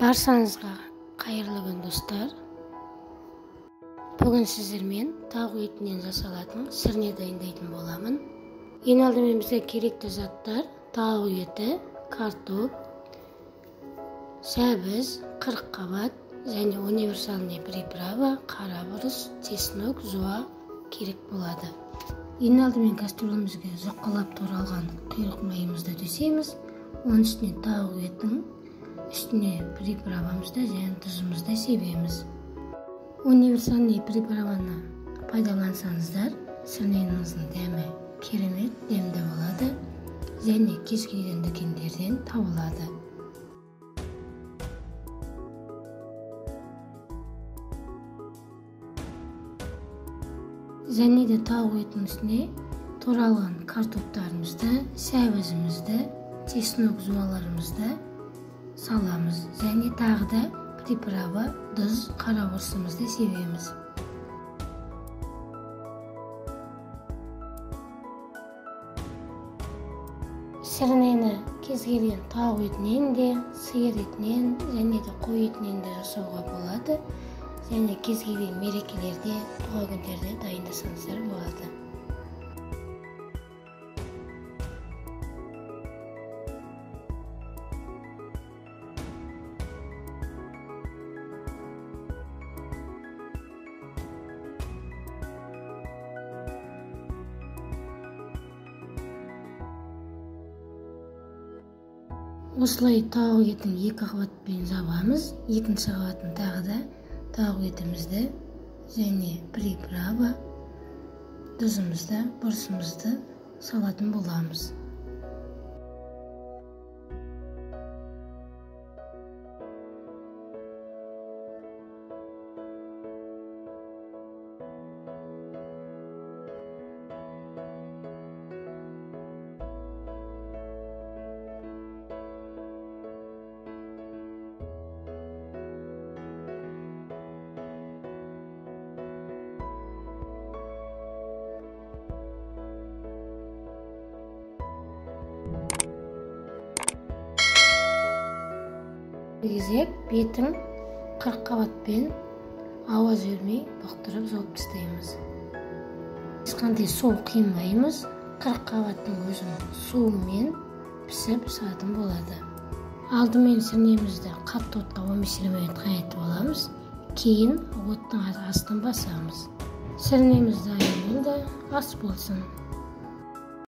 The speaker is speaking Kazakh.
Барсаңызға қайырлы күн достар. Бүгін сіздермен тауық етінен жасалатын сірне дайындайтын боламын. Ең алдымен бізге керекті заттар: тауық еті, картоп, сәбіз, қырыққабат және универсальный приправа, қарабұрыс, чеснок, жуа керек болады. Ең алдымен кастрюлемізге жұқалап туралған құйрық майымызды төсейміз. Оның үстіне тауық етін, үстіне приправамызды және тұзымызды себеміз. Универсальный приправаны пайдалансаңыздар, сірнеңіздің дәмі керемет дәмді болады және кез келген дүкендерден табылады. Және де тауық етінің үстіне туралған картоптарымызды, сәбізімізді, чеснок жуаларымызды саламыз және тағы да приправа, тұз, қарабұрысымызды себеміз. Сірнені кез келген тауық етінен де, сиыр етінен және де қой етінен де жасауға болады. Және кез келген мерекелерде, туған күндерде дайындасаңыздар болады. Осылай тауық етін екі қабатпен жабамыз. Екінші қабатын тағы да тауық етімізді және приправа, тұзымызды, бұрышымызды салатын боламыз. Кезек бетін қырыққабатпен ауа жібермей бұқтырып жауып тастаймыз. Ешқандай су құймаймыз. Қырыққабаттың өзінің суымен пісіп шығатын болады. Алдымен сірнемізді қатты отқа 15-20 минут қайнатып аламыз. Кейін оттың астын басамыз. Сірнеміз дайын болды, ас болсын.